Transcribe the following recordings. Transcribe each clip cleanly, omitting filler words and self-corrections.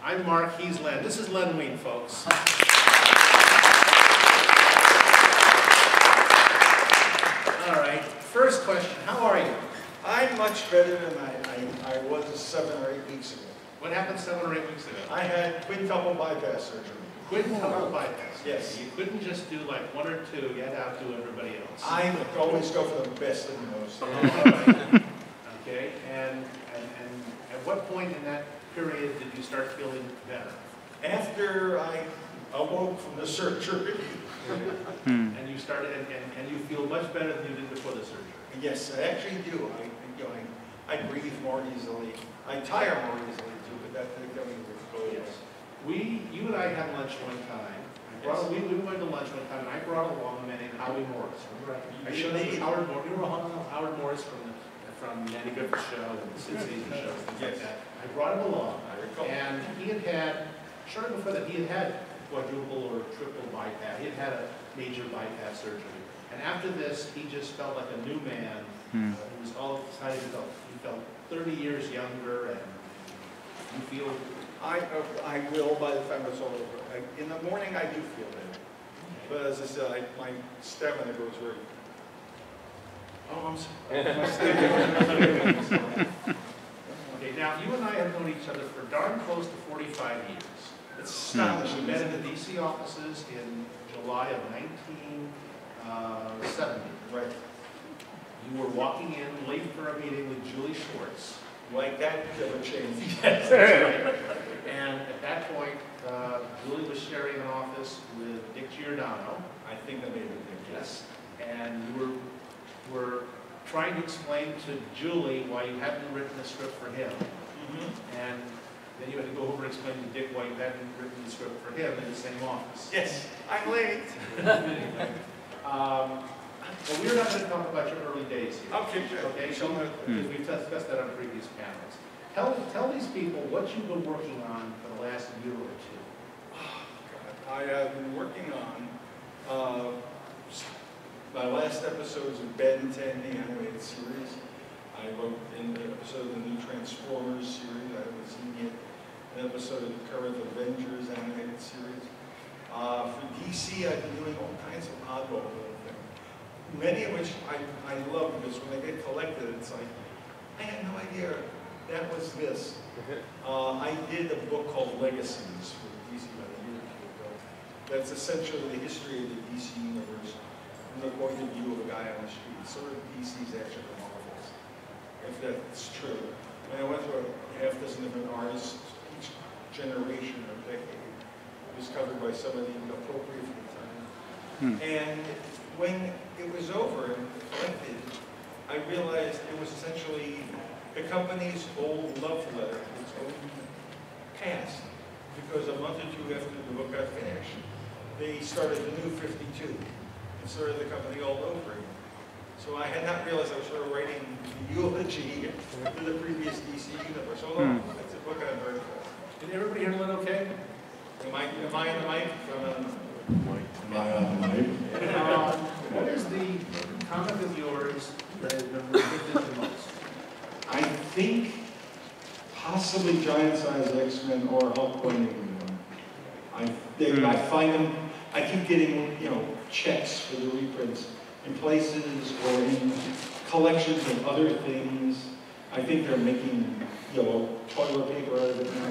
I'm Mark, he's Len. This is Len Wein, folks. All right, first question, how are you? I'm much better than I was 7 or 8 weeks ago. What happened 7 or 8 weeks ago? I had quintuple bypass surgery. Quintuple bypass? Yes. You couldn't just do like 1 or 2, you had to outdo everybody else. I always go for the best and most. Okay, and at what point in that period did you start feeling better? After I awoke from the surgery. And you started, and you feel much better than you did before the surgery? Yes, I actually do. I breathe more easily. I tire more easily too, but that doesn't go. Yes. You and I had lunch one time. We went to lunch one time, and I brought along a man named Howie Morris. Remember? I showed you Howard Morris. You were Howard Morris from the Andy Griffith Show and the Sizzling show, things like that. I brought him along, and he had shortly before that, he had quadruple or triple bypass. He had a major bypass surgery. And after this, he just felt like a new man. He was all excited. He felt 30 years younger, and you feel... I will by the time it's all over. In the morning, I do feel better. But as I said, my stamina goes very... Oh, I'm sorry. My stamina goes very... Okay, now, you and I have known each other for darn close to 45 years. It's astonishing. We met in the D.C. offices in July of 1970. Right. You were walking in late for a meeting with Julie Schwartz. Like that never changed. Yes, that's right. And at that point, Julie was sharing an office with Dick Giordano. I think I made it. Yes. And you were trying to explain to Julie why you hadn't written a script for him. And then you had to go over and explain to Dick why you hadn't written the script for him in the same office. Yes, I'm late. Well, we're not going to talk about your early days here. Okay, sure. Okay, so because we've discussed that on previous panels. Tell these people what you've been working on for the last year or two. Oh, God. I have been working on my last episodes of Ben 10, the animated series. I wrote in the episode of the new Transformers series. I haven't seen yet. An episode of the current Avengers animated series. For DC, I've been doing all kinds of oddball little things. Many of which I love because when they get collected, it's like, I had no idea that was this. I did a book called Legacies for DC about a year or two ago. That's essentially the history of the DC universe from the point of view of a guy on the street. Sort of DC's Action of Marvels, if that's true. And I went through a half dozen different artists. Each generation or decade was covered by somebody appropriate for the time. And when it was over and collected, I realized it was essentially the company's old love letter, its own past. Because a month or two after the book got finished, they started the new 52 and started the company all over again. So I had not realized I was sort of writing the eulogy to the previous DC universe. Although it's a book I'm very proud of. Did everybody hear Len okay? Am I in the mic? Am I on the mic? What is the comic of yours that has been reprinted the most? I think possibly Giant Size X-Men or Hulk Hogan. I find them, I keep getting, checks for the reprints in places or in collections of other things. I think they're making, toilet paper out of it now.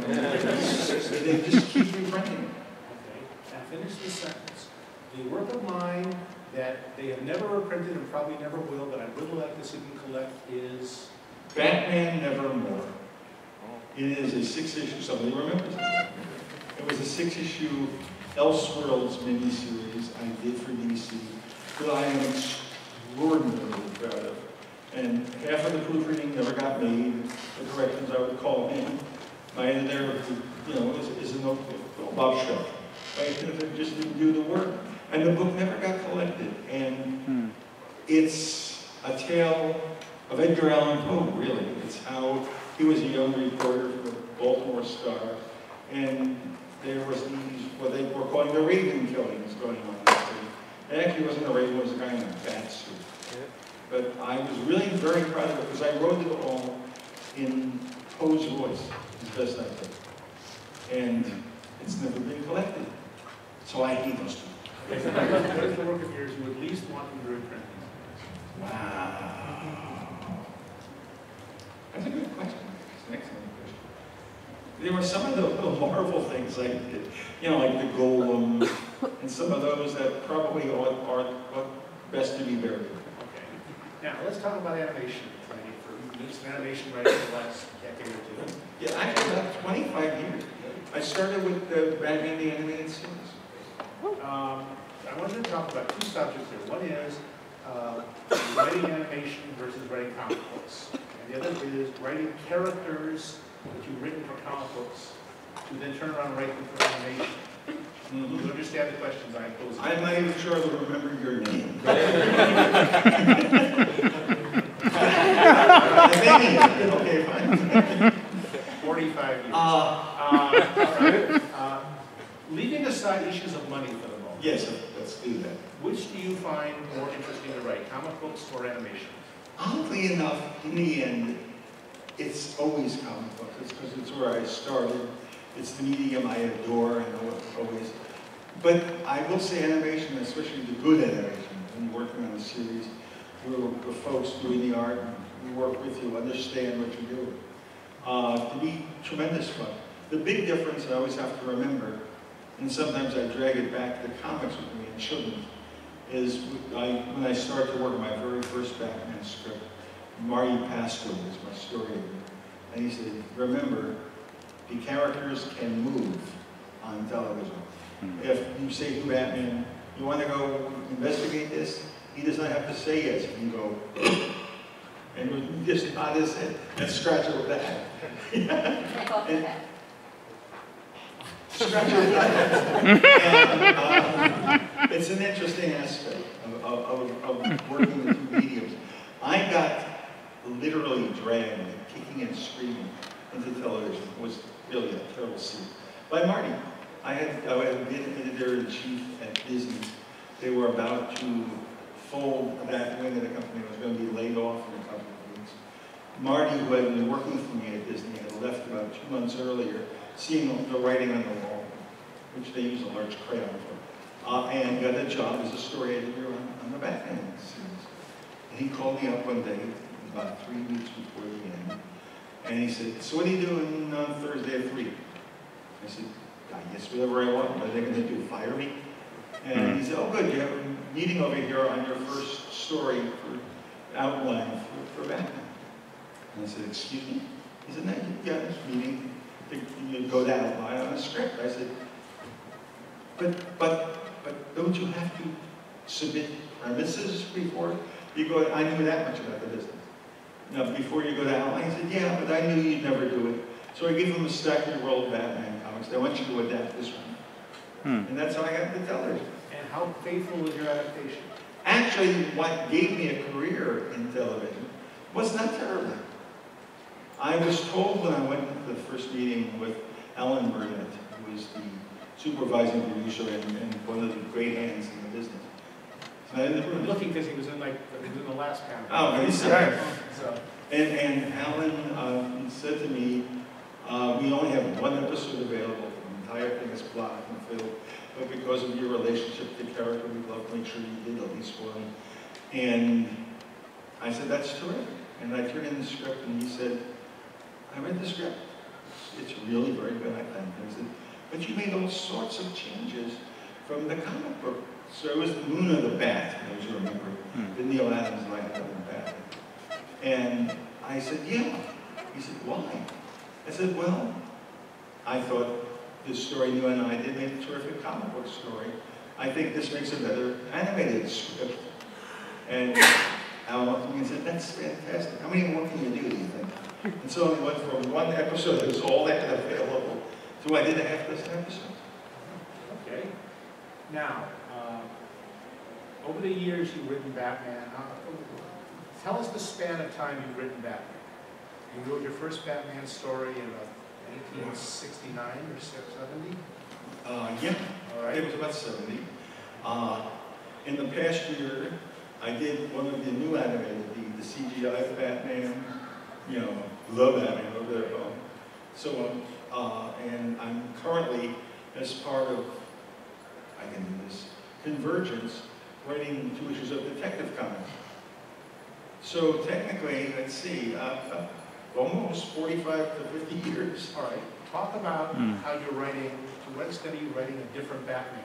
They just keep reprinting it. Okay, and finish this sentence. The work of mine that they have never reprinted and probably never will, but I would like to see them collect is... Batman Nevermore. It is a 6-issue, somebody remembers it? It was a 6-issue Elseworlds miniseries I did for DC that I am extraordinarily proud of. And half of the proofreading never got made, the corrections I would call in. My editor, is a Bob Schuck. My editor just didn't do the work. And the book never got collected. And it's a tale of Edgar Allan Poe, really. It's how he was a young reporter for the Baltimore Star. And there was these, what they were calling the Raven killings going on in the city. It actually wasn't a Raven, it was a guy in a bat suit. But I was really very proud of it because I wrote it all in Poe's voice, as best I could. and it's never been collected. So I hate those people. Okay, so what is the work of yours you would least want them to reprint? Wow. That's a good question. It's an excellent question. There were some of the little Marvel things I did, you know, like the Golem, and some of those that probably are best to be buried. Okay. Now, let's talk about animation. For doing some animation right in the last decade or two. Yeah, actually about 25 years. I started with the Batman the Animated Series. I wanted to talk about two subjects here. One is writing animation versus writing comic books. And the other is writing characters that you've written for comic books to then turn around and write them for animation. You understand the questions I pose? I'm not even sure I will remember your name. Okay, fine. 45 years. Leaving aside issues of money for the moment. Yes, let's do that. Which do you find more interesting to write, comic books or animation? Oddly enough, in the end, it's always comic books. It's because it's where I started. It's the medium I adore and always. But I will say animation, especially the good animation, when you're working on a series, where the folks doing the art, we work with you, understand what you're doing. To be tremendous fun. The big difference I always have to remember, and sometimes I drag it back to comics with me and shouldn't, is when I started to work on my very first Batman script, Marty Pasquin was my story editor, and he said, remember, the characters can move on television. If you say to Batman, you want to go investigate this, he does not have to say yes. You go, and you just nod his head and scratch it with that. And scratch it with that. And it's an interesting aspect of working the two mediums. I got literally dragged, kicking and screaming into television. It was really a terrible scene. By Marty. I had been editor-in-chief at Disney. They were about to fold that wing of the company. Was going to be laid off in a couple of weeks. Marty, who had been working for me at Disney, had left about 2 months earlier, seeing the writing on the wall, which they use a large crayon for, and got a job as a story editor on the Batman series. And he called me up one day, about 3 weeks before the end, and he said, so what are you doing on Thursday at 3? I said, I guess whatever I want. What are they going to do, fire me? And he said, oh good, you have a meeting over here on your first story for outline for Batman. And I said, excuse me? He said, no, you got this meeting to go to outline on a script. I said, but don't you have to submit premises before you go? I knew that much about the business. Now, before you go to outline, he said, yeah, but I knew you'd never do it. So I gave him a stack of World Batman comics. I want you to adapt this one. And that's how I got into television. And how faithful was your adaptation? Actually, what gave me a career in television was not terrible. I was told when I went to the first meeting with Alan Burnett, who was the supervising producer and one of the great hands in the business. So I'm looking because he was in the last panel. Oh, he's right. So. And Alan said to me, we only have one episode available. The entire thing is blocked and filled. But because of your relationship to the character, we'd love to make sure you did at least one. And I said, that's terrific. And I turned in the script, and he said, I read the script. It's really very good, I think. I said, but you made all sorts of changes from the comic book. So it was the Moon of the Bat, as you remember, the Neil Adams line of the Bat. And I said, yeah. He said, why? I said, well, I thought this story you and I did make a terrific comic book story. I think this makes a better animated script. And Alan looked at me and said, that's fantastic. How many more can you do you think? And so we went from one episode that was all that available to I did a half-dozen episodes. Okay. Now, over the years you've written Batman. Tell us the span of time you've written Batman. You wrote your first Batman story in 1969 or 70? Yeah. All right. It was about 70. In the past year, I did one of the new animated, the CGI Batman, you know, the Batman over there. So, and I'm currently, as part of, I can do this, Convergence, writing 2 issues of Detective Comics. So technically, let's see, almost 45 to 50 years. All right, talk about how you're writing, to what extent are you writing a different Batman,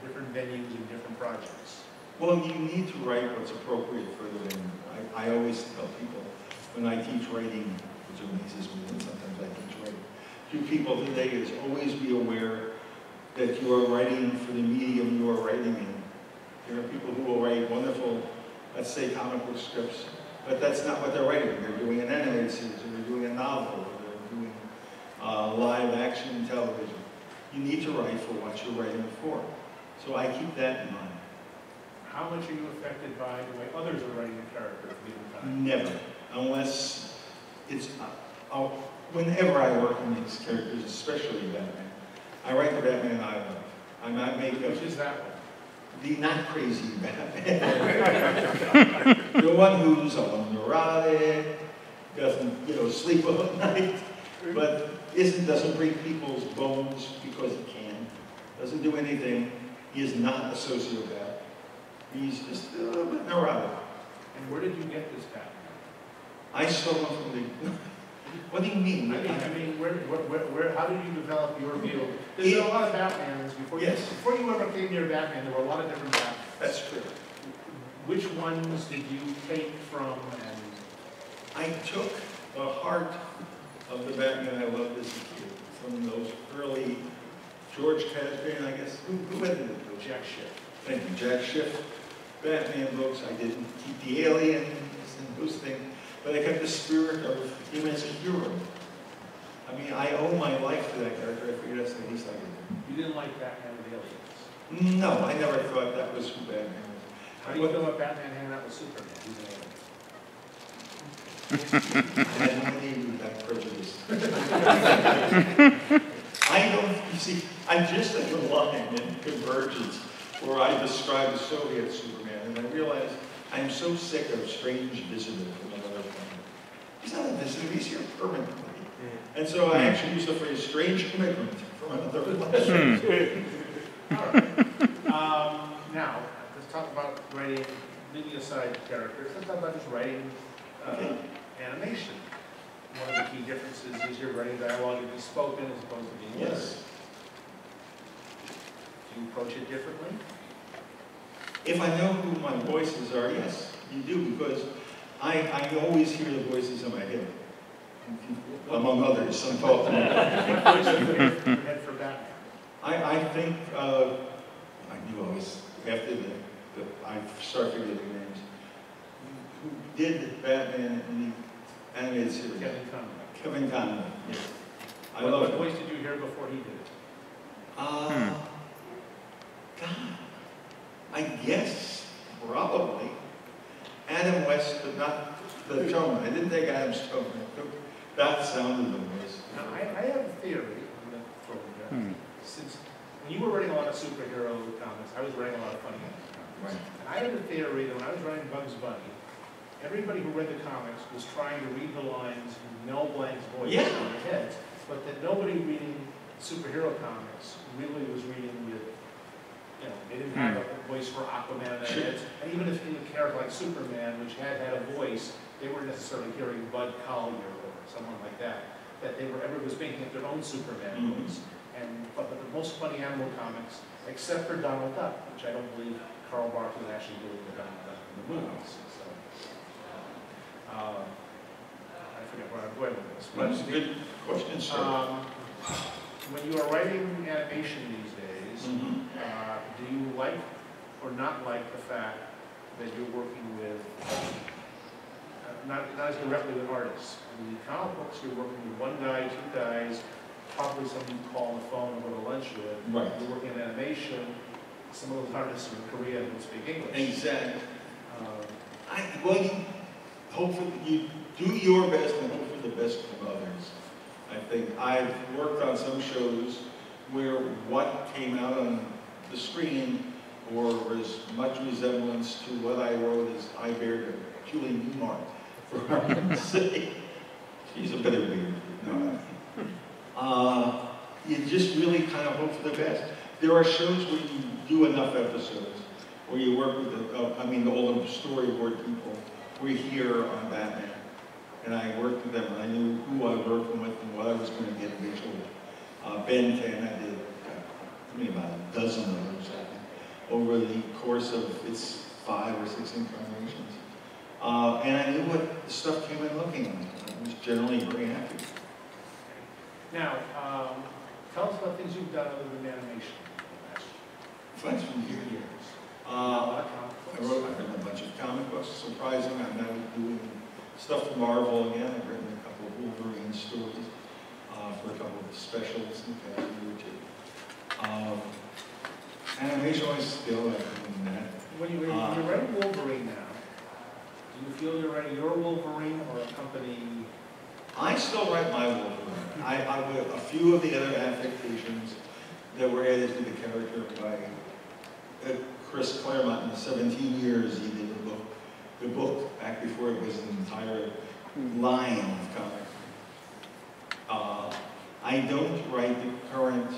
in different venues and different projects? Well, you need to write what's appropriate for them. I always tell people, when I teach writing, which amazes me, and sometimes I teach writing, to people today is always be aware that you are writing for the medium you are writing in. There are people who will write wonderful, let's say, comic book scripts, but that's not what they're writing. They're doing an animated series, or they're doing a novel, or they're doing live action television. You need to write for what you're writing for. So I keep that in mind. How much are you affected by the way others are writing a character at the given time? Never, unless it's, whenever I work on these characters, especially Batman, I write the Batman I love. I make Which is that one? the not crazy Batman. The one who's neurotic, doesn't, sleep all night, but doesn't break people's bones because he can, doesn't do anything. He is not a sociopath. He's just a little bit neurotic. And where did you get this Batman? I stole him from the... What do you mean? I mean, how did you develop your view? There's a lot of Batmans before you ever came near Batman. There were a lot of different Batmans. That's true. Which ones did you take from? And I took the heart of the Batman I loved as a kid from those early George Casbin, I guess. Who edited it? Jack Schiff. Thank you, Jack Schiff. Batman books. I didn't keep the aliens and those things, but I kept the spirit of him as a hero. I mean, I owe my life to that character. I figured that's the least I could do. You didn't like Batman with aliens? No, I never thought that was who Batman was. How do you feel about Batman hanging out with Superman? He's an alien. I don't need that prejudice. I don't, you see, I'm just at the line in Convergence where I describe the Soviet Superman, and I realize I'm so sick of strange visitors from another planet. He's not a visitor, he's here permanently. And so I actually use the phrase strange immigrant from another planet. All right. Now, let's talk about writing, leaving aside characters, let's talk about just writing animation. One of the key differences is you're writing dialogue to be spoken as opposed to being written. Yes. Do you approach it differently? If I know who my voices are, yes, you do, because I always hear the voices in my head. Among others, I'm talking about. What voice do you head for Batman? I think, I knew I was, after I start forgetting names, who did Batman in the animated series? Kevin Conroy. Kevin Conroy, yes. What voice did you hear before he did it? God, I guess, probably, Adam West, but not the tone. I didn't take Adam's tone. I took that sound of the voice. Now, I have a theory, I'm going to throw it back. Since when you were writing a lot of superhero comics, I was writing a lot of funny comics. Right. And I had a theory that when I was writing Bugs Bunny, everybody who read the comics was trying to read the lines with no blank voice in their heads, but that nobody reading superhero comics really was reading with, they didn't have a voice for Aquaman in their heads. And even if in a character like Superman, which had a voice, they weren't necessarily hearing Bud Collyer or someone like that. That everybody was making up their own Superman voice. But the most funny animal comics, except for Donald Duck, which I don't believe Carl Barks was actually doing the Donald Duck in the movies. So, I forget where I'm going with this. That's a good question, sir. When you are writing animation these days, do you like or not like the fact that you're working with, not as directly with artists? In the comic books, you're working with one guy, two guys, probably someone you call on the phone or go to lunch with. Right. You're working in animation, some of those artists are in Korea and don't speak English. Exactly. Hopefully you do your best and hope for the best from others. I think I've worked on some shows where what came out on the screen or as much resemblance to what I wrote as I bear to Julie Newmar, for argument's sake. She's a bit of weird. No. you just really kind of hope for the best. There are shows where you do enough episodes, where you work with all the storyboard people. We're here on Batman, and I worked with them, and I knew who I was working with and what I was going to get visually. Ben 10, I did about a dozen of those, I think, over the course of its 5 or 6 incarnations. And I knew what the stuff came in looking like. I was generally very happy. Now, tell us about things you've done other than animation. Flex from here. I've written a bunch of comic books, surprising. I'm now doing stuff for Marvel again. I've written a couple of Wolverine stories for a couple of specials in the past year or two. Animation wise, still I'm doing that. When you're writing Wolverine now, do you feel you're writing your Wolverine or a company? I still write my Wolverine. I with a few of the other affectations that were added to the character by Chris Claremont. In the 17 years he did the book back before it was an entire line of comics. I don't write the current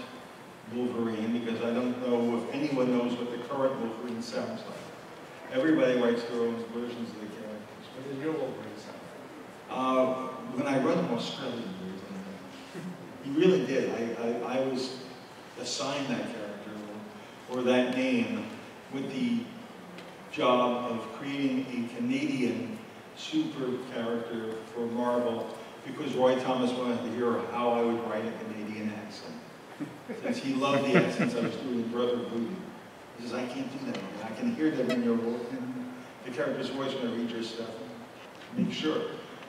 Wolverine because I don't know if anyone knows what the current Wolverine sounds like. Everybody writes their own versions of the characters. What does your Wolverine sound like? When I read him Australian, he really did. I was assigned that character or that name with the job of creating a Canadian super character for Marvel because Roy Thomas wanted to hear how I would write a Canadian accent. Since he loved the accents I was doing in Brother Booty. He says, I can't do that. I can hear them in the character's voice when I read your stuff. Make sure.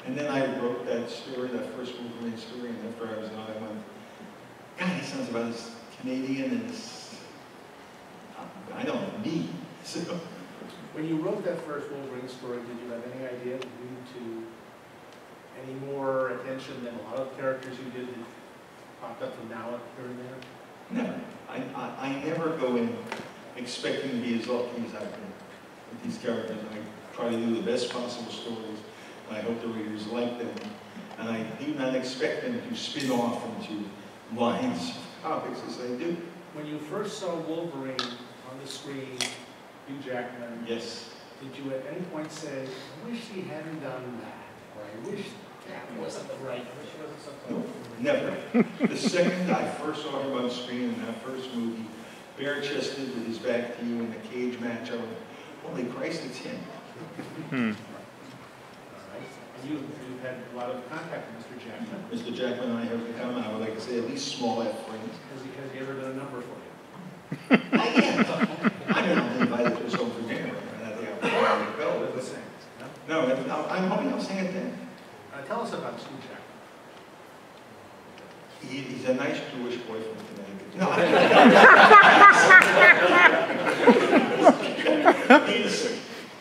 And then I wrote that story, that first Wolverine story, and after I was on, I went, God, he sounds about as Canadian as, I don't know, me. So, when you wrote that first Wolverine story, did you have any idea that you to any more attention than a lot of characters you did that popped up from now here and there? Never. I never go in expecting to be as lucky as I've been with these characters. I try to do the best possible stories. I hope the readers like them, and I do not expect them to spin off into lines of topics as they do. When you first saw Wolverine on the screen, Hugh Jackman, yes. Did you at any point say, I wish he hadn't done that, or I wish that wasn't right, I wish it wasn't something? No, never. The second I first saw him on screen in that first movie, bare-chested with his back to you in a cage match, I went, holy Christ, it's him. You've had a lot of contact with Mr. Jackman. Mr. Jackman and I have become, I would like to say, at least small F friends. Has he ever done a number for you? I'm not invited to some for dinner. Go with the same. No, I'm hoping I'll sing it then. Tell us about Mr. Jackman. He's a nice Jewish boy from Connecticut. No, he's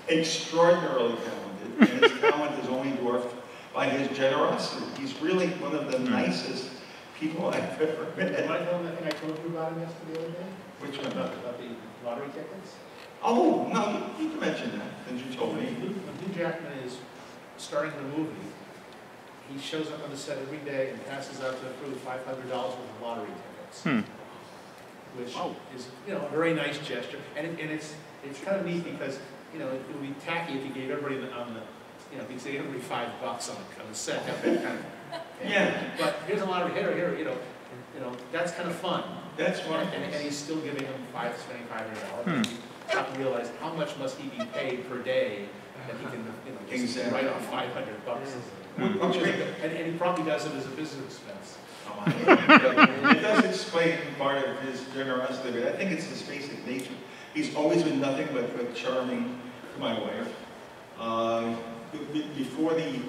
extraordinarily talented. And his talent is only dwarfed by his generosity. He's really one of the nicest people I've ever met. Am I telling the thing I told you about him yesterday the other day? Which one? About the lottery tickets? Oh, no, you can mention that, since you told me. When Hugh Jackman is starting the movie, he shows up on the set every day and passes out to the crew $500 worth of lottery tickets. Which is, a very nice gesture. And it's kind of neat because, it would be tacky if you gave everybody if you say everybody $5 on the set. Yeah. But here's a lottery hitter, that's kind of fun. That's fun. And he's still giving them spending $500. You have to realize how much must he be paid per day that he can, just write off $500. And he probably does it as a business expense. It does explain part of his generosity, but I think it's his basic nature. He's always been nothing but charming to my wife. Before the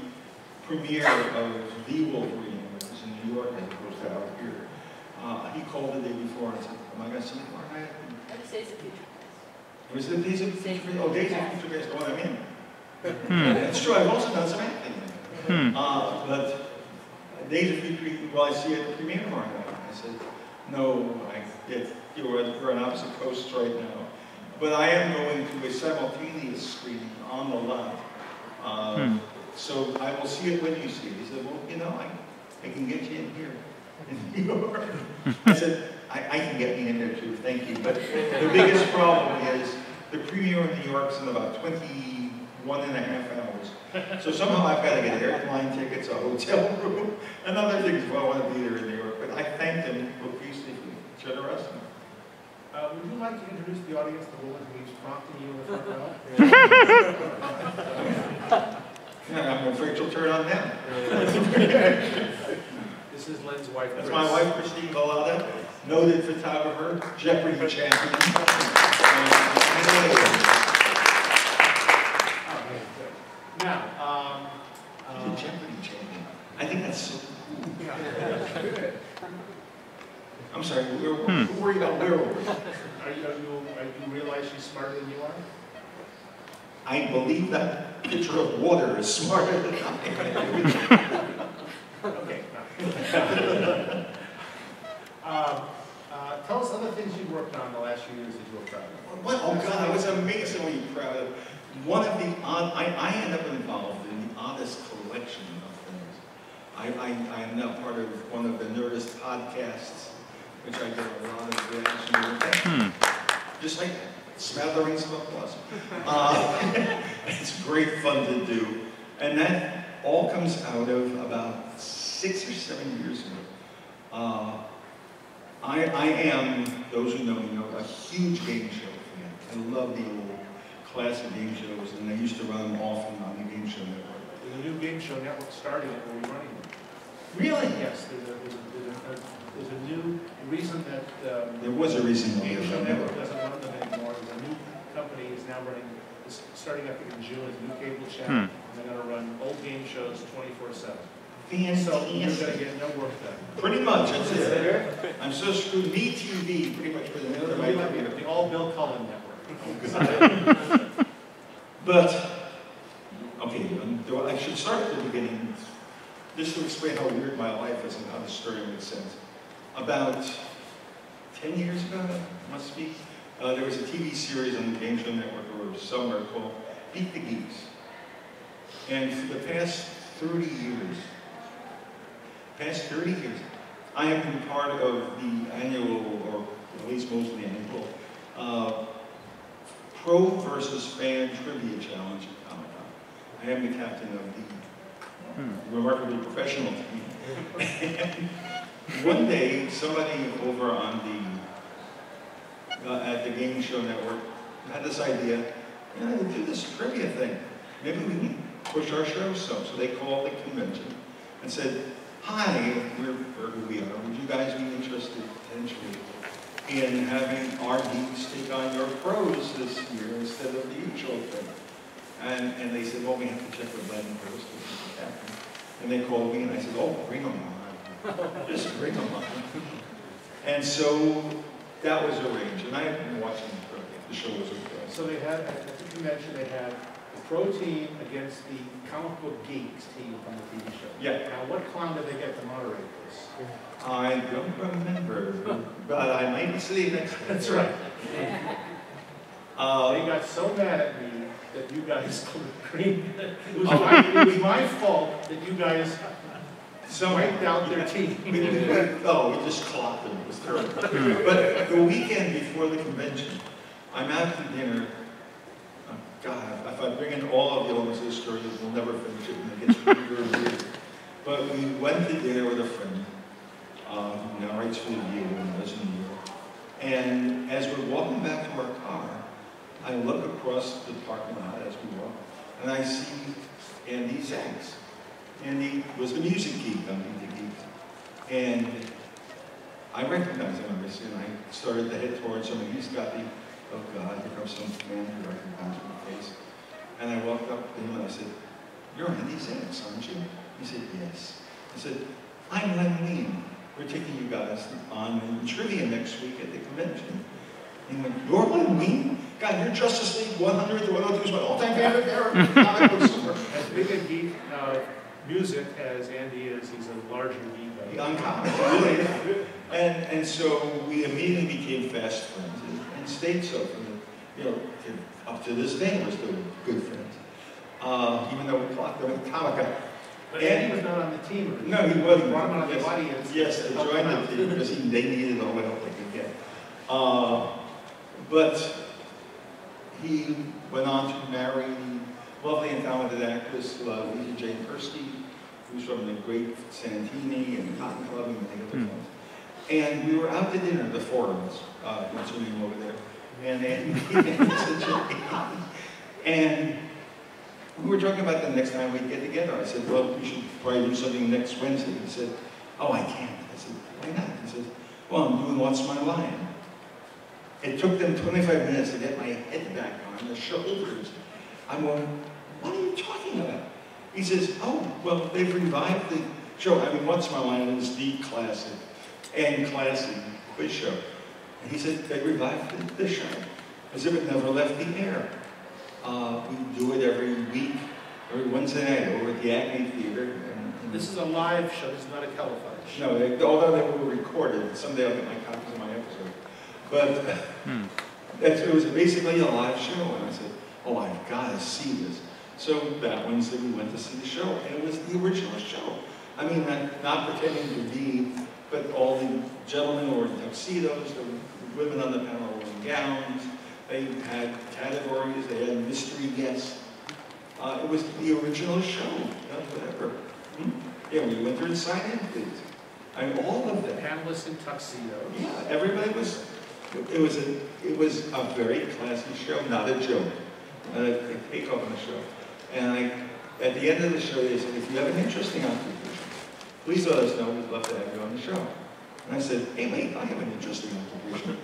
premiere of The Wolverine, which was in New York as opposed to out here, he called the day before and said, am I going to see Mark? Days of Future Past. Was it Days of Future Past? Oh, Days of Future Past, the one I'm in. That's true, I've also done some acting. But Days of Future Past, well, I see it at the premiere tomorrow night. I said, no, you're on opposite coasts right now. But I am going to a simultaneous screening on the lot. So I will see it when you see it. He said, well, I can get you in here. in New York. I said, I can get me in there too, thank you. But the biggest problem is the premiere in New York's in about 21.5 hours. So somehow I've got to get airline tickets, a hotel room, and other things if I want to be there in New York. But I thank them profusely for their generosity. Would you like to introduce the audience to the woman who's prompting you in the front row? Yeah, I'm afraid she'll turn on them. This is Len's wife. That's my wife, Christine Bellata, noted photographer, Jeopardy champion. Now, She's a Jeopardy champion. I think that's so cool. I'm sorry, who were you? Where were we? You realize she's smarter than you are? I believe that pitcher of water is smarter than I am. Okay. Tell us other things you've worked on the last few years that you were proud of. What? Oh God, I was amazingly proud of. One of the odd, I end up involved in the oddest collection of things. I am now part of one of the Nerdist podcasts, which I get a lot of reaction to. Just like smatterings of applause. It's great fun to do. And that all comes out of about 6 or 7 years ago. I am, those who know me know, a huge game show fan. I love the old classic game shows, and I used to run them often on the Game Show Network. There's a new game show network starting it where we're running them. Really? Yes, there's a new reason that There was a reason why. Game Show Network doesn't run them anymore. There's a new company is now running, starting up in June, a new cable channel. And they're going to run old game shows 24/7. Fantastic. So you're going to get no work done. Pretty much, that's it. I'm so screwed. Me TV, pretty much for the middle of my career. The all Bill Cullen network. But, okay, I should start at the beginning, just to explain how weird my life is and how the story makes sense. About 10 years ago, must be, there was a TV series on the Game Show Network or somewhere called Beat the Geeks. And for the past 30 years, I have been part of the annual, or at least most of the annual, Pro versus Fan Trivia Challenge at Comic-Con. I am the captain of the remarkably professional team. And one day, somebody over on the, at the Game Show Network had this idea, you know, to do this trivia thing. Maybe we can push our show some. So they called the convention and said, hi, we're who we are. Would you guys be interested potentially in having our geeks take on your pros this year instead of the usual thing? And they said, well, we have to check with Len first. And they called me and I said, oh, bring them on. Just bring them on. And so that was arranged. And I have been watching the show was okay. So they had, at the convention, they had the pro team against the comic book geeks team from the TV show. Yeah. Now, what clown did they get to moderate this? I don't remember, but I might be sitting next to them. That's right. They got so mad at me that you guys creamed. It was my fault that you guys wiped out their team. We just clocked them. It was terrible. But the weekend before the convention, I'm at the dinner. Oh, God, if I bring in all of the elements of the story, we'll never finish it, and it gets weirder and weirder. But we went to dinner with a friend, who narrates for the View and does in New York. And as we're walking back to our car, I look across the parking lot as we walk, and I see Andy Zanks. Andy was the music geek on Beat the Geek. And I recognized him, obviously, and I started to head towards him, and he's got the, oh God, here comes some man who recognized my face. And I walked up to him and I said, you're Andy Zanks, aren't you? He said, yes. I said, I'm Len Wein. We're taking you guys on trivia next week at the convention. And he went, you're Len Wein? God, you're Justice League 100 to 102 is my all-time favorite character. As big a geek of music as Andy is, he's a larger geek. Uncommon, really. And so we immediately became fast friends and stayed so. You know, up to this day, we're still good friends. Even though we clocked them at Comic-Con. But Andy was not on the team. No, he wasn't. We brought him on the Yes. audience. Yes, they joined the team because they needed all the help they could get. But he went on to marry the lovely and talented actress Lisa Jane Persky, who's from the great Santini and Cotton Club and many other films. And we were out to dinner, the four of us, what's her name over there, and we were talking about the next time we'd get together. I said, well, we should probably do something next Wednesday. He said, oh, I can't. I said, why not? He says, well, I'm doing What's My Line. It took them 25 minutes to get my head back on the shoulders. I'm going, what are you talking about? He says, oh, well, they've revived the show. I mean, What's My Line is the classic and classic quiz show. And he said, they revived the show as if it never left the air. We do it every week, every Wednesday night over at the Acme Theater. And This is a live show, this is not a televised show. no, although they were recorded, someday I'll get my copies of my episode. But it was basically a live show, and I said, oh, I've got to see this. So that Wednesday we went to see the show, and it was the original show. I mean, not pretending to be, but all the gentlemen were in tuxedos, the women on the panel were in gowns. They had categories, they had mystery guests. It was the original show, whatever. Yeah, we went there and signed in, please. I mean, all of them. Panelists in tuxedos. Yeah, everybody was. It was a very classy show, not a joke. A takeoff on the show. And at the end of the show, they said, if you have an interesting occupation, please let us know. We'd love to have you on the show. And I said, hey, wait, I have an interesting occupation.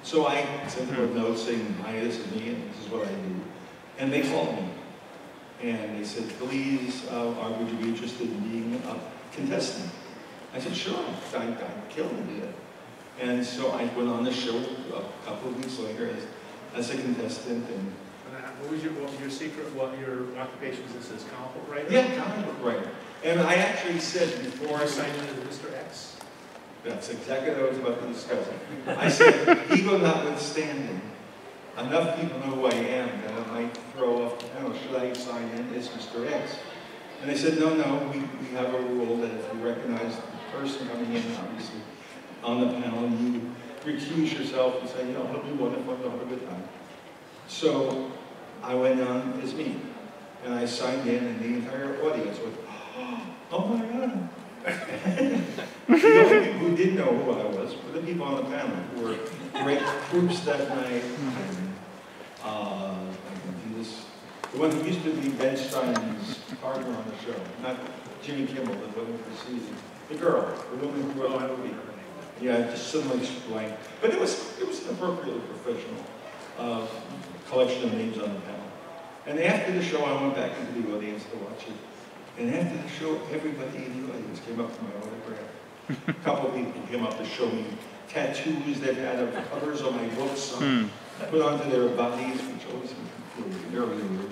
So I sent them a note saying, hi, this is me, and this is what I do. And they called me. And they said, please, would you be interested in being a contestant? I said, sure. I'd kill to do that. And so I went on the show a couple of weeks later as a contestant. And what was your secret, your occupation was as comic book writer? yeah, comic book writer. And I actually said before I signed in as Mr. X. That's exactly what I was about to discuss. I said, ego notwithstanding, enough people know who I am that I might throw off the panel. Should I sign in as Mr. X? And they said, no, we have a rule that if you recognize the person coming in, obviously, on the panel, and you recuse yourself and say, you know, it'll be wonderful, you'll have a good time. So I went on as me, and I signed in, and the entire audience went, oh my God. The only people who didn't know who I was were the people on the panel who were great troops that night. The one who used to be Ben Stein's partner on the show, not Jimmy Kimmel, the one who preceded him. The girl, the woman who wrote the movie. Yeah, just suddenly blank. But it was an appropriately professional collection of names on the panel. And after the show, I went back into the audience to watch it. And after the show, everybody in the audience came up for my autograph. A couple of people came up to show me tattoos they've had of covers of my books put onto their bodies, which always made me feel very weird.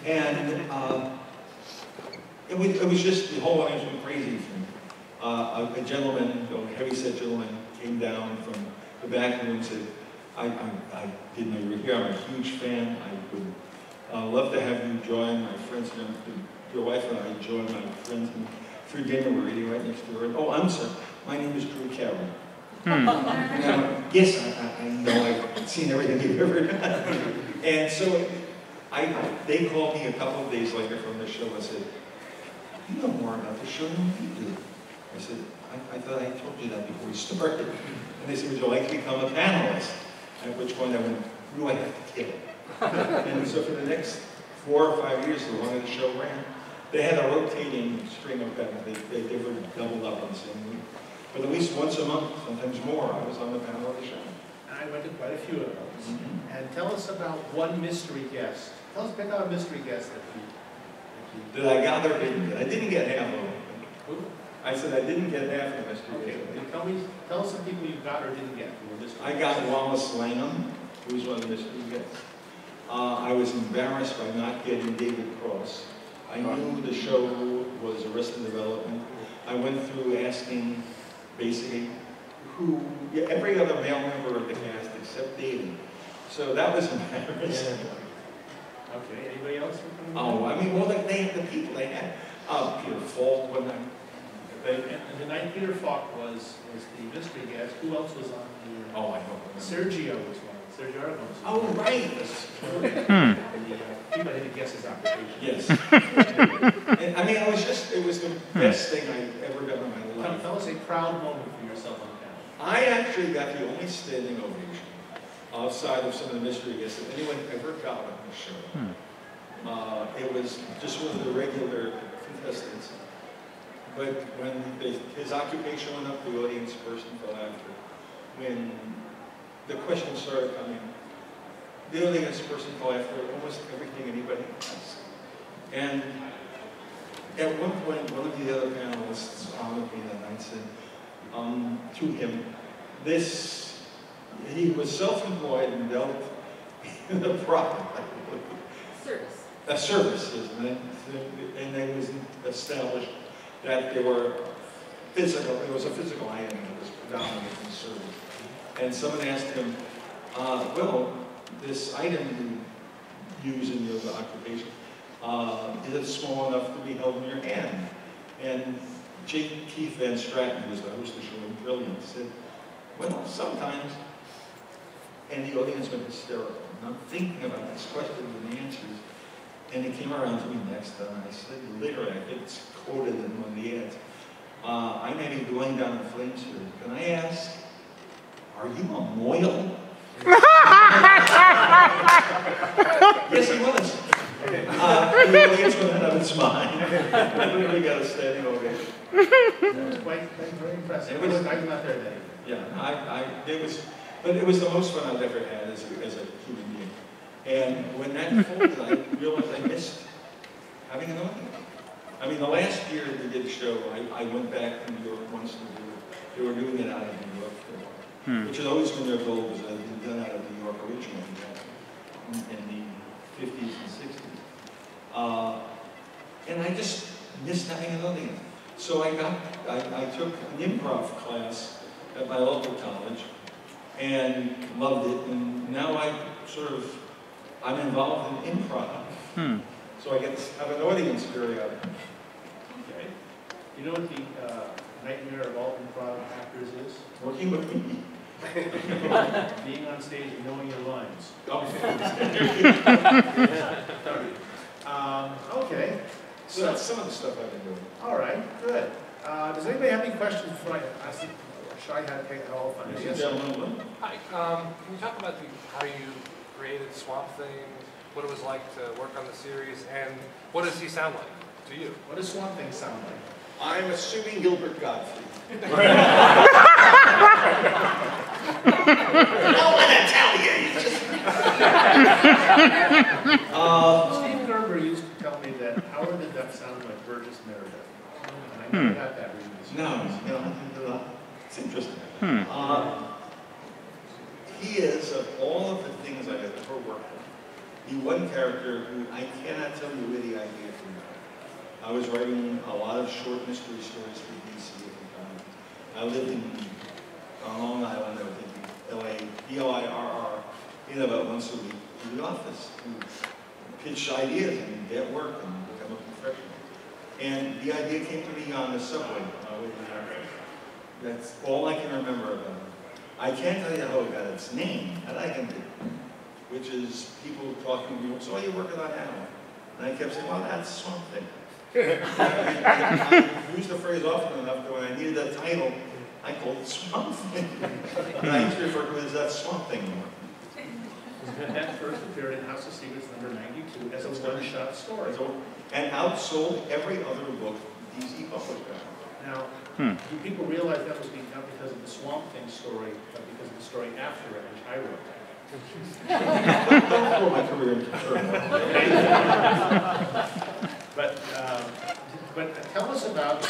And it was just, the whole audience went crazy for me. A gentleman, a heavyset gentleman, came down from the back room and said, I didn't know you were here. I'm a huge fan. I would love to have you join my friends. Your wife and I join my friends for dinner. We're eating right next door. Oh, I'm sorry. My name is Drew Carroll. Yes, I know. I've seen everything you've ever done. And so they called me a couple of days later from the show and said, you know more about the show than we do. I said, I thought I told you that before we started. And they said, would you like to become a panelist? At which point I went, who do I have to kill? And so for the next 4 or 5 years, the longer the show ran, they had a rotating string of panels. They never doubled up on the same week. But at least once a month, sometimes more, I was on the panel of the show. And I went to quite a few of those. And tell us about one mystery guest. Pick out a mystery guest that you That I got or didn't get. I didn't get half of them. Who? I said I didn't get half of the mystery guests. Tell us some people you got or didn't get who were mystery I got Wallace Langham, who was one of the mystery guests. I was embarrassed by not getting David Cross. I knew the show was Arrested Development. I went through asking, basically, every other male member of the cast except David. So that was embarrassing. Okay, anybody else? Oh, I mean, well, they had the people they had. Peter Falk, wasn't it? And the night Peter Falk was the mystery guest, who else was on the? Oh, I don't remember. Sergio was one. Sergio Aragon was Oh, one. right. And the people had to guess his occupation. Yes. And, I mean, it was the best thing I've ever done in my life. Tell us a proud moment for yourself on panel. I actually got the only standing ovation outside of some of the mystery guests that anyone ever got on the show. It was just one of the regular contestants. But when his occupation went up, the audience burst into laughter. When the questions started coming, the audience burst into laughter at almost everything anybody asked. And at one point, one of the other panelists honored me that night said to him, he was self-employed and dealt in the product. Service. A service, isn't it? And it was established that there was a physical item that was predominantly service. And someone asked him, well, this item you use in your occupation, is it small enough to be held in your hand? And Keith Van Stratton, who was the host of the show in Brilliant, said, well, sometimes. And the audience went hysterical. And I'm thinking about these questions and the answers. And he came around to me next time, and I said, literally, I think it's quoted in one of the ads, I may be going down in flames here. Can I ask, are you a moil? Yes, he was. The audience went out of its mind. Literally got a standing ovation. That was quite very impressive. It was, I'm not there then. Yeah, but it was the most fun I've ever had as a human being. And when that folded, I realized I missed having an audience. I mean, the last year we did a show, I went back to New York once to do it. They were doing it out of New York for a while, which had always been their goal, because it had been done out of New York originally in the 50s and 60s. And I just missed having an audience. So I took an improv class at my local college and loved it, and now I'm involved in improv. So I get to have an audience periodically. Okay. You know what the nightmare of all improv actors is? Working with me. Being on stage and knowing your lines. Okay. So that's some of the stuff I've been doing. All right, good. Does anybody have any questions before I ask them? Should I have taken all fun? Yes, gentlemen. Hi, can you talk about how you created Swamp Thing, what it was like to work on the series, and what does he sound like to you? What does Swamp Thing sound like? I'm assuming Gilbert Gottfried. No one to tell you. Steve Gerber used to tell me that Howard the Duck sounded like Burgess Meredith. And I never got that reading this. No, it's interesting. He is, of all of the things I've ever worked with, the one character who I cannot tell you where the idea came from. I was writing a lot of short mystery stories for DC at the time. I lived in Long Island, I was in LA, BOIRR, in about once a week in the office to pitch ideas and get work and become a professional. And the idea came to me on the subway with the office. That's all I can remember about it. I can't tell you how it got its name, that I can do, which is people talking to me, so are you working on Animal? And I kept saying, well, that's Swamp Thing. I used the phrase often enough that when I needed that title, I called it Swamp Thing. And I used to refer to it as that Swamp Thing more. That first appeared in House of Secrets number 92 as a one-shot story. And outsold every other book DC published. Now, do people realize that was not because of the Swamp Thing story, but because of the story after it, which I wrote? Don't throw my career into turmoil. But tell us about the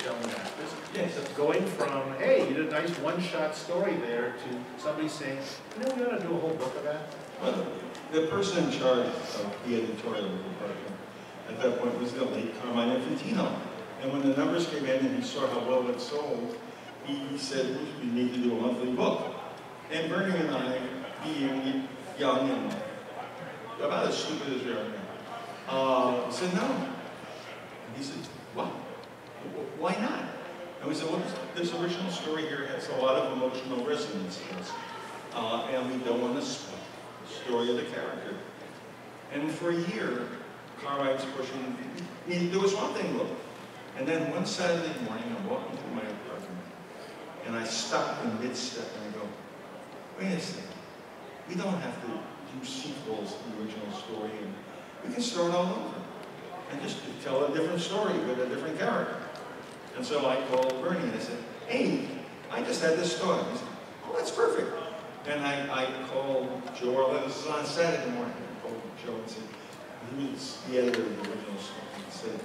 show and actors. Yes. So going from, hey, you did a nice one-shot story there, to somebody saying, you know, we ought to do a whole book of that. Well, the person in charge of the editorial department at that point was the late Carmine Infantino. And when the numbers came in and he saw how well it sold, he said, we need to do a monthly book. And Bernie and I, being young and about as stupid as we are now, said no. And he said, what? Why not? And we said, well, this original story here has a lot of emotional resonance in us. And we don't want to spoil the story of the character. And for a year, Cartwright's pushing, there was one thing, look. And then one Saturday morning, I'm walking through my apartment, and I stop in mid-step and I go, wait a second, we don't have to do sequels to the original story, and we can start all over. And just tell a different story with a different character. And so I called Bernie and I said, hey, I just had this thought. He said, oh, that's perfect. And I called Joe Orlando, this is on Saturday morning. I called Joe and said, he was the editor of the original story. He said,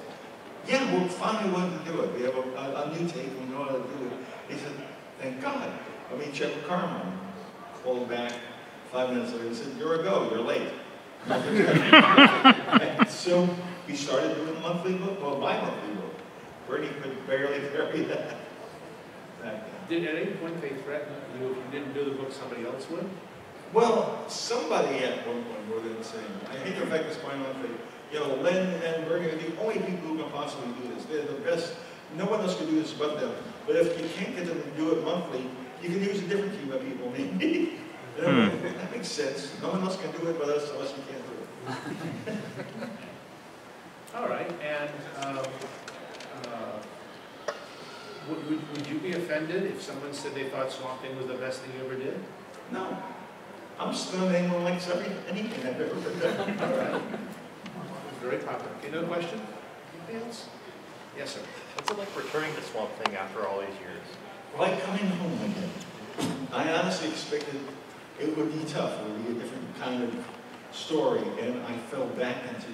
yeah, we'll finally want to do it. We have a new take, we know how to do it. He said, thank God. Let me check with Carmine. Called back 5 minutes later and said, you're a go, you're late. So we started doing monthly book, well, bi-monthly book. Bernie could barely carry that back then. Did at any point they threaten you if you didn't do the book, somebody else would? Well, somebody at one point more than saying, I hate the fact this point on thing. You know, Len and Bernie are the only people who can possibly do this. They're the best. No one else can do this but them. But if you can't get them to do it monthly, you can use a different team of people, maybe. That makes sense. No one else can do it but us unless you can't do it. All right, and would you be offended if someone said they thought Swamp Thing was the best thing you ever did? No. I'm still anyone likes anything I've ever done. All right. Very popular. Okay, no question? Anything else? Yes, sir. What's it like returning to Swamp Thing after all these years? Like coming home again. I honestly expected it would be tough. It would be a different kind of story. And I fell back into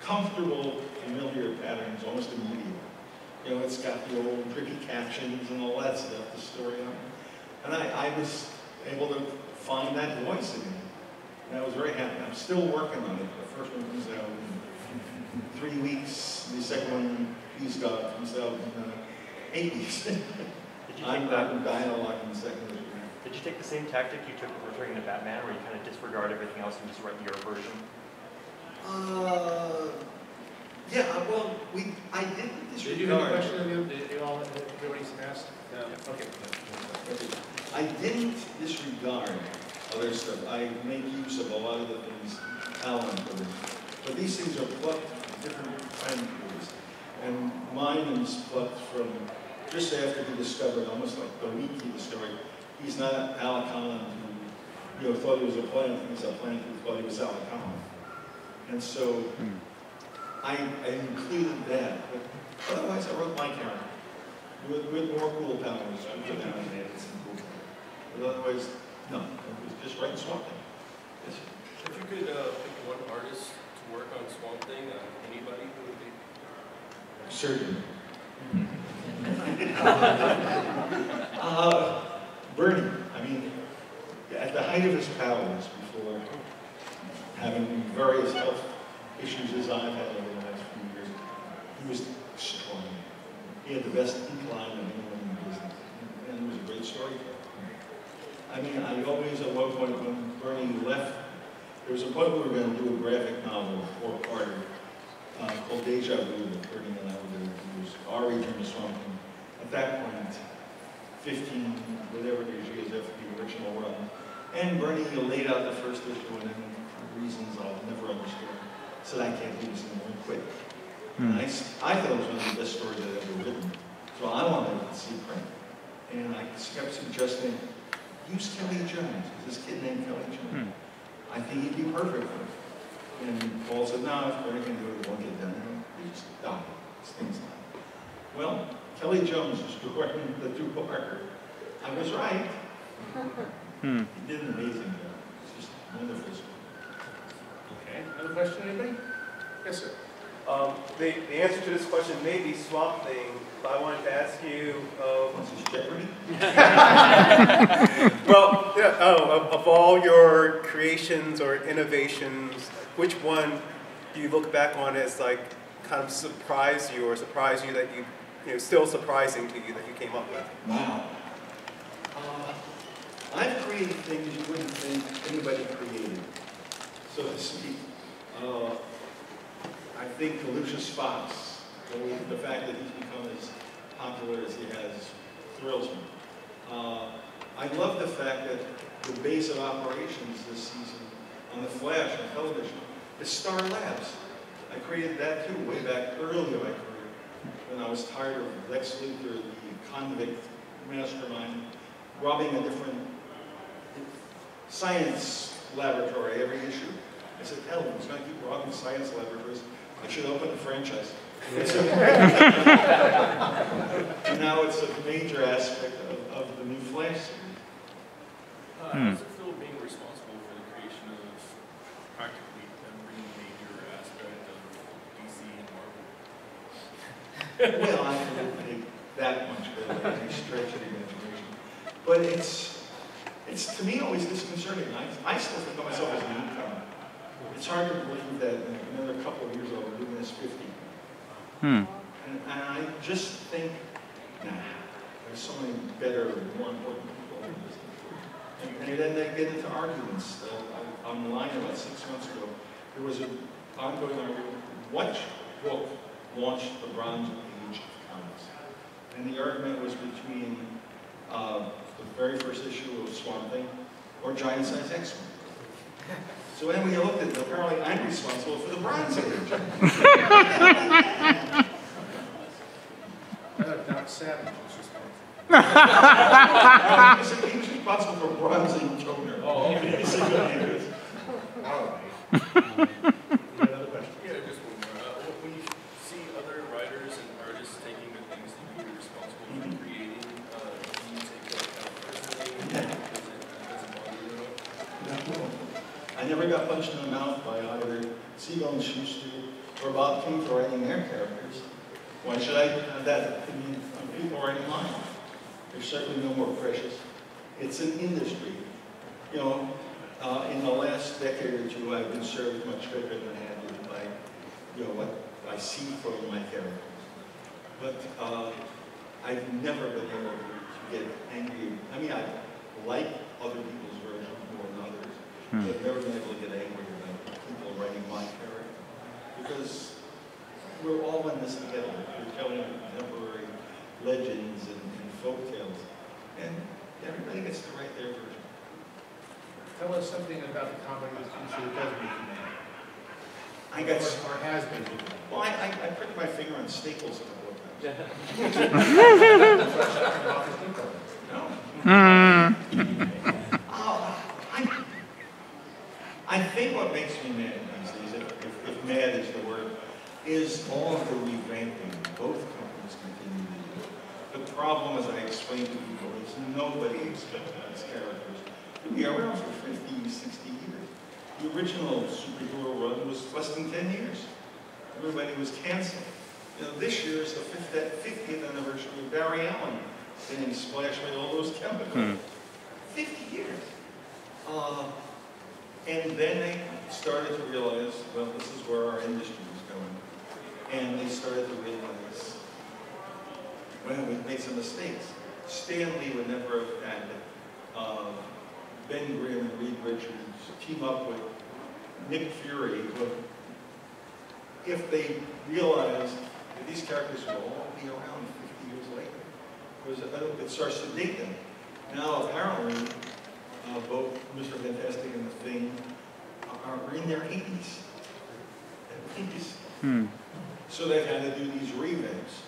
comfortable, familiar patterns almost immediately. You know, it's got the old tricky captions and all that stuff, the story on it. And I was able to find that voice again. And I was very happy. I'm still working on it. The first one comes out in 3 weeks. The second one, Peace God, comes out in 8 weeks. I'm dialogue in the second one. Did you take the same tactic you took with returning to Batman, where you kind of disregard everything else and just write your version? Yeah, well, I didn't disregard. Did you have a question of you? Did you all, everybody's asked? No. Okay. I didn't disregard other stuff. I make use of a lot of the things Alan put in. But these things are plucked from different time periods. And mine is plucked from just after he discovered, almost like the week he discovered, he's not Alec Holland who thought he was a plant, he's a plant who thought he was Alec Holland. And so I included that. But otherwise, I wrote my character with more cool powers. I put down and added some cool powers. But otherwise, no, it was just writing Swamp Thing. Yes. If you could pick one artist to work on Swamp Thing, anybody, who would be? Certainly. Bernie, I mean, at the height of his powers, before having various health issues as I've had over the last few years, he was extraordinary. He had the best incline of anyone in the business, and it was a great storyteller. I mean, I always, at one point when Bernie left, there was a point where we were going to do a graphic novel, a 4-parter, called Deja Vu, that Bernie and I were going to do. It was our return to Swamp Thing. At that point, 15, whatever years after the original run. And Bernie laid out the first issue, and then for reasons I'll never understand, said, I can't do this anymore, and quit. And I thought it was one of the best stories I'd ever written. So I wanted to see print. And I kept suggesting, use Kelly Jones. There's this kid named Kelly Jones. I think he'd be perfect for it. And Paul said, no, if Bernie can do it, it won't get done. And he just died. This thing's not. Well, Kelly Jones is drawing the 2-parter. I was right. He did an amazing job. It's just wonderful. Okay. Another question, anybody? Yes, sir. The answer to this question may be Swamp Thing, but I wanted to ask you, What's his Jeopardy? well, of all your creations or innovations, which one do you look back on as like kind of surprised you, or surprised you that still surprising to you that you came up with? Wow. I've created things you wouldn't think anybody created, so to speak. I think Lucius Fox So the fact that he's become as popular as he has thrills me. I love the fact that the base of operations this season on The Flash on television is Star Labs. I created that too, way back early in my career, when I was tired of Lex Luthor, the convict mastermind, robbing a different science laboratory every issue. I said, hell, he's going to keep robbing science laboratories. I should open a franchise. And now it's a major aspect of the new Flash series. How does it feel being responsible for the creation of practically every major aspect of DC and Marvel? Well, I don't think that much better than any stretch of the imagination. But it's to me always disconcerting. I still think of myself as a newcomer. It's hard to believe that in another couple of years I'll be doing this 50. And I just think, nah, there's so many better, more important people in this. And then they get into arguments. Online about 6 months ago, there was an ongoing argument. What book launched the Bronze Age of comics? And the argument was between the very first issue of Swamp Thing or Giant Size X-Men. So when we looked at it, apparently I'm responsible for the Bronze Age. Doc Savage was responsible. He was responsible for Bronze Age toner. Oh, okay. All right. You got another question? Yeah, just one more. When you see other writers and artists taking the things that you're responsible for creating, do you take that kind of personally? Does it bother you at all? I never got punched in the mouth by either Siegel and Schuster or Bob King for writing their characters. Why should I have that opinion on people writing mine? They're certainly no more precious. It's an industry. You know, in the last decade or two, I've been served much better than handed by, you know, what I see from my characters. But I've never been able to get angry. I mean, I like other people's versions more than others. But I've never been able to get angry about people writing my character. Because we're all in this together. We're telling contemporary legends and folk tales. And everybody gets to write their version. Tell us something about the comic book feature that does make you mad. I got, Or has been. well, I pricked my finger on Staples a couple of times. No. I think what makes me mad these days, if mad is the word, is all of the revamping both companies continue to do. The problem, as I explained to people, is nobody expected these characters to be around for 50, 60 years. The original superhero run was less than 10 years. Everybody was canceled. You know, this year is the 50th anniversary of Barry Allen getting splashed with all those chemicals. 50 years. And then they started to realize, well, this is where our industry is going. And they started to realize, well, we've made some mistakes. Stan Lee would never have had Ben Grimm and Reed Richards team up with Nick Fury, if they realized that these characters will all be around 50 years later. Because it starts to date them. Now, apparently, both Mr. Fantastic and The Thing are in their 80s. So they've had to do these revamps.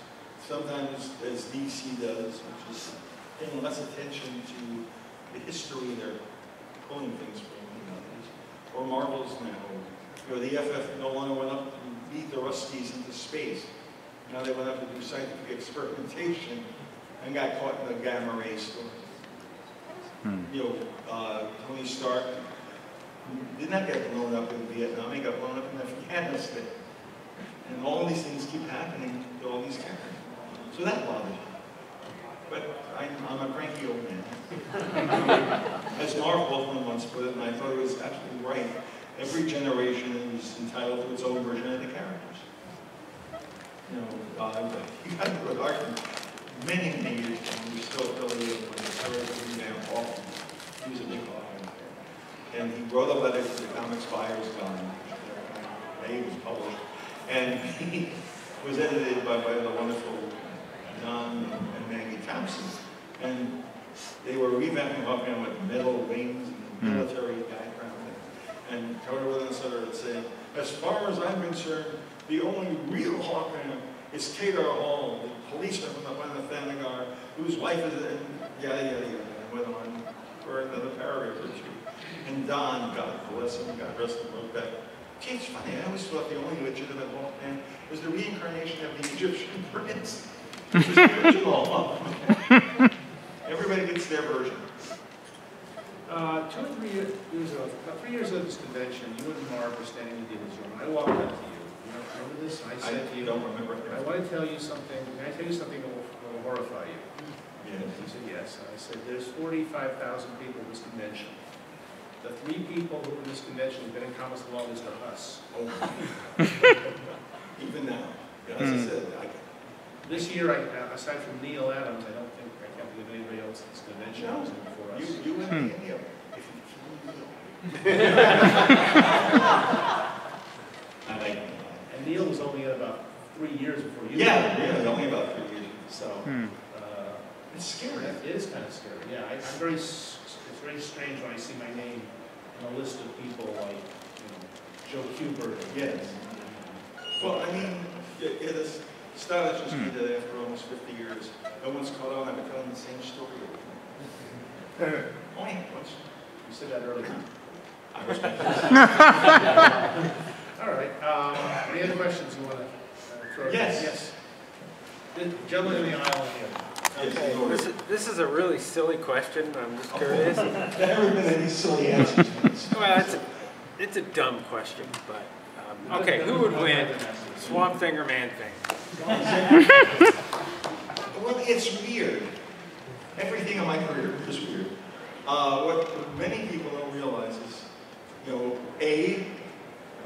Sometimes, as DC does, which is paying less attention to the history they're pulling things from the others. Or Marvel's now. You know, the FF no longer went up to beat the Rusties into space. Now they went up to do scientific experimentation and got caught in the gamma ray storm. You know, Tony Stark did not get blown up in Vietnam, he got blown up in Afghanistan. And all these things keep happening to all these characters. So that bothers me. But I'm a cranky old man. As Mark Wolverine once put it, and I thought it was absolutely right, every generation is entitled to its own version of the characters. You know, you got to go to Arkham many years ago, we were still affiliated with the terrorism man Hoffman. He was a big Hoffman fan. And he wrote a letter to the Comics Buyers Guide, which was published. And was edited by the wonderful Don and Maggie Thompson. And they were revamping Hawkman with metal wings and military background. And Tony Williams started saying, as far as I'm concerned, the only real Hawkman is Kadar Hall, the policeman from the Planet Family Guard, whose wife is, and yada, yada, yada, and went on for another paragraph or two. And Don, God bless him, God rest him, wrote back, gee, it's funny, I always thought the only legitimate Hawkman was the reincarnation of the Egyptian prince. Which was the original Hawkman. Everybody gets their version. 2 or 3 years ago, about 3 years ago at this convention, you and Mark were standing in the dealer's room, and I walked up to you. You know, remember this? And I said to you, don't remember it. I want to tell you something, can I tell you something that will horrify you? Yes. He said yes. And I said, there's 45,000 people at this convention. The 3 people who in this convention have been in comics the longest are us. Oh. Even now. As I said, this year, aside from Neil Adams, I can't think of anybody else at this convention who was in before us. You and me and Neil. If you kill Neil. I like Neil. And Neil was only in about 3 years before you. Yeah, only about 3 years. So, it's scary. It is kind of scary, yeah. It's very strange when I see my name on a list of people like, Joe Kubert. Yes. Well, I mean, it is astonishes me that after almost 50 years, no one's caught on. I've been telling the same story over again. Oh, yeah, once. You said that earlier. I was All right. Any other questions you want to throw? Yes. Yes. The gentleman in the aisle here. Okay, this is a really silly question. I'm just curious. There haven't been any silly answers. Well, it's a dumb question, but okay. Who would win, Swamp Thing or Man Thing? Well, it's weird. Everything in my career is weird. What many people don't realize is, A,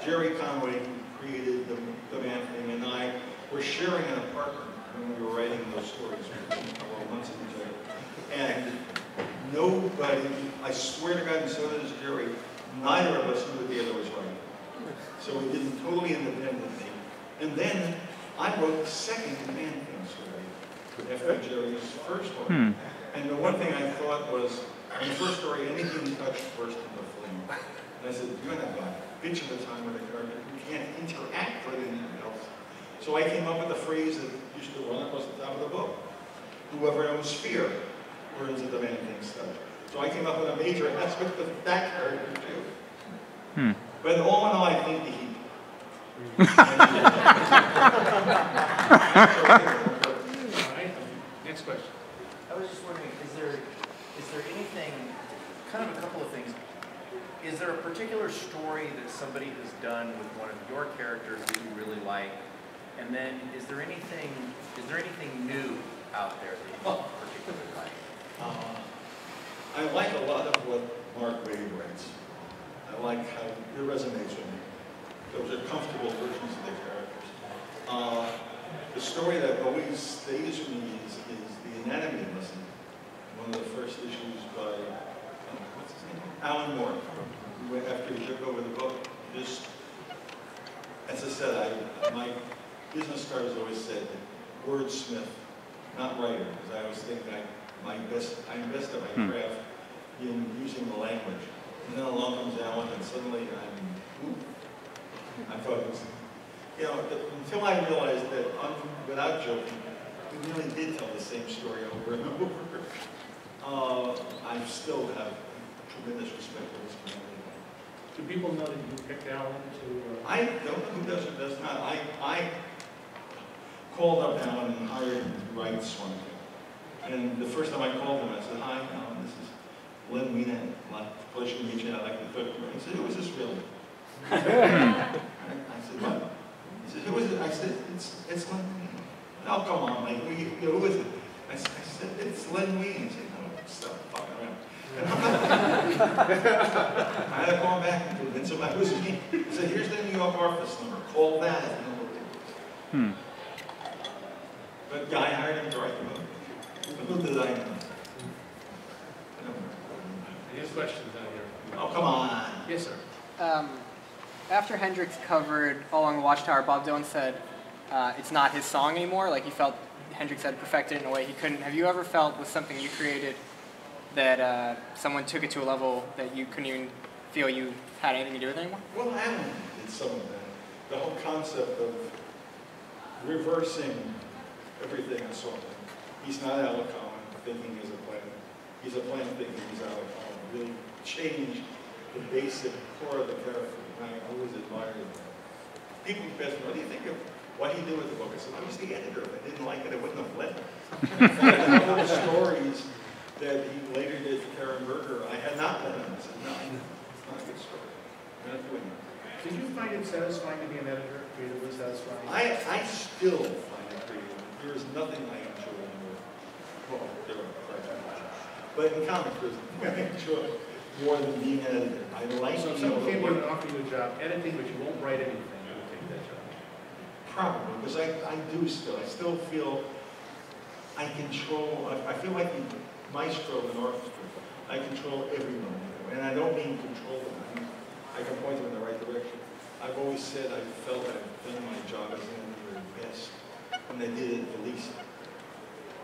Jerry Conway, who created the Man Thing, and I were sharing an apartment when we were writing those stories for a couple of months of each other. And nobody, I swear to God, and so does Jerry, neither of us knew what the other was writing. So we did them totally independently. And then I wrote the second Man Thing story after Jerry's first one. And the one thing I thought was, in the first story, anything touched burst into flame. And I said, you're not going to bitch of a time with a character who can't interact with anything else. So I came up with a phrase that used to run across the top of the book. Whoever knows fear, learns of the Man Thing stuff. So I came up with a major aspect of that character too. But all in all, I think the heat. All right. Next question. I was just wondering, is there anything, kind of a couple of things, is there a particular story that somebody has done with one of your characters that you really like? And then is there anything new out there that you particularly like? I like a lot of what Mark Evanier writes. I like how it resonates with me. Those are comfortable versions of the characters. The story that always stays with me is the Anatomy Lesson, one of the first issues by, what's his name? Alan Moore. After he took over the book, just, as I said, my business cards always said wordsmith, not writer, because I always think I invest in my craft in using the language. And then along comes Alan, and suddenly I thought it was, until I realized that, without joking, we really did tell the same story over and over. I still have tremendous respect for this community. Do people know that you picked Alan to? I don't know who does or does not. I called up Alan and hired him to write Swamp Thing. And the first time I called him, I said, "Hi, Alan, this is Len Wein. Pleasure to meet you. I'd like to talk to you." He said, "Who is this really?" I said, "What?" He said, "Who is it?" I said, "It's Len Wein." "Oh, come on, Mike. Who is it?" I said, "It's Len Wein." He said, "No, stop fucking around." And I had to call him back and convince him I was me. He said, "Here's the New York office number. Call that." But yeah, I hired him to write the book. Little did I know. Any questions out here? Oh, come on. Yes, sir. After Hendricks covered All Along the Watchtower, Bob Dylan said, it's not his song anymore? Like he felt Hendrix had perfected it in a way he couldn't. Have you ever felt with something you created that someone took it to a level that you couldn't even feel you had anything to do with anymore? Well, Alan did some of that. The whole concept of reversing everything in song. He's not Alec Cowan thinking he's a plant. He's a plant thinking he's Alec Cowan. Really changed the basic core of the character. And I always admired that. People ask me, what do you think of what he did with the book? I said, I was the editor. If I didn't like it, I wouldn't have let him. All the stories that he later did for Karen Berger, I had not let him. I said, no, it's not a good story. I'm not doing that. Did you find it satisfying to be an editor, creatively satisfying? I still find it creative. There is nothing I enjoy more. Well, there are criteria. But in comics, there's nothing I enjoy more than being an editor. I like so if someone came in and offered you a job editing, but you won't write anything, you would take that job? Probably, because I still feel I control, I feel like the maestro of an orchestra. I control everyone, and I don't mean control them. I can point them in the right direction. I've always said I felt I've done my job as an editor best when I did it the least,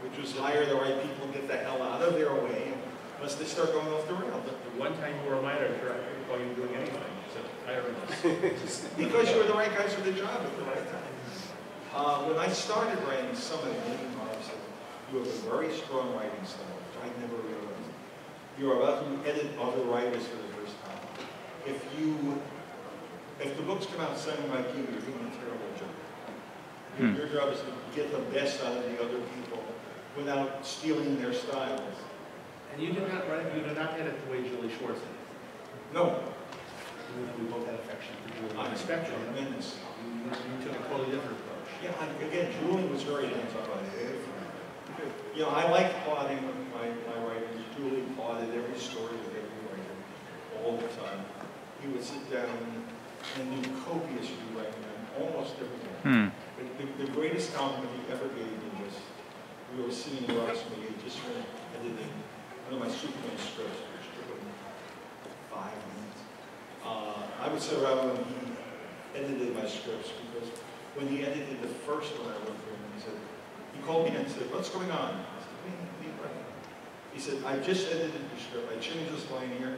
which was hire the right people and get the hell out of their way, unless they start going off the rails. The one time you were a minor editor, I couldn't call you doing anything, except hiring us. Because you were the right guys for the job at the right time. When I started writing some of the main parts, you have a very strong writing style, which I never realized. You're about to edit other writers for the first time. If the books come out sounding like you, you're doing a terrible job. Your job is to get the best out of the other people without stealing their styles. And you do not edit the way Julie Schwartz did. No. We both had affection for Julie on the spectrum. Tremendous. You took a totally different approach. Yeah, again, Julie was very hands-on. You know, I like plotting my writers. Julie plotted every story with every writer all the time. He would sit down and do copious rewriting almost every day. The greatest compliment he ever gave me was, we were sitting in Roxbury, he just finished editing one of my Superman scripts, which took him 5 minutes. I would sit around when he edited my scripts, because when he edited the first one I wrote for him, he called me and said, what's going on? I said, what are you writing? He said, I just edited the script, I changed this line here,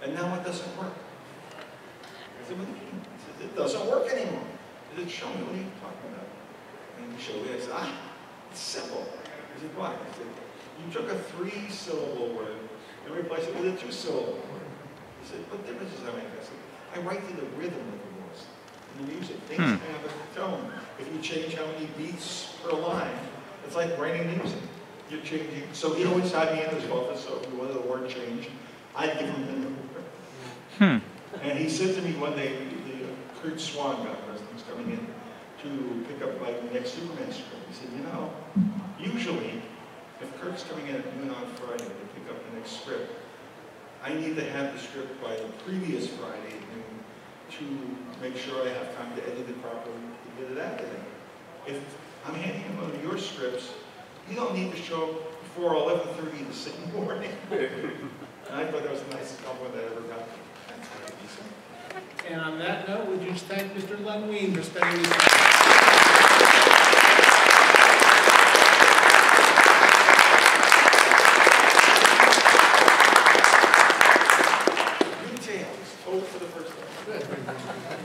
and now it doesn't work. I said, what do you mean? He said, it doesn't work anymore. He said, show me, what are you talking about? And he showed me, I said, it's simple. He said, why? I said, you took a 3-syllable word and replaced it with a 2-syllable word. He said, what difference does that make? I said, I write to the rhythm of the voice. In the music, things have a tone. If you change how many beats per line, it's like writing music. You're changing. So he always had me in his office, so if he wanted a word change, I'd give him the word. And he said to me one day, Kurt Swan, God rest him, was coming in to pick up my next Superman script. He said, you know, usually, if Kurt's coming in at noon on Friday to pick up the next script, I need to have the script by the previous Friday at noon to make sure I have time to edit it properly to get it out there. If I'm handing him one of your scripts, you don't need to show up before 11:30 the same morning. And I thought that was the nicest compliment I ever got. That's very decent. And on that note, would you thank Mr. Len Wein for spending his time?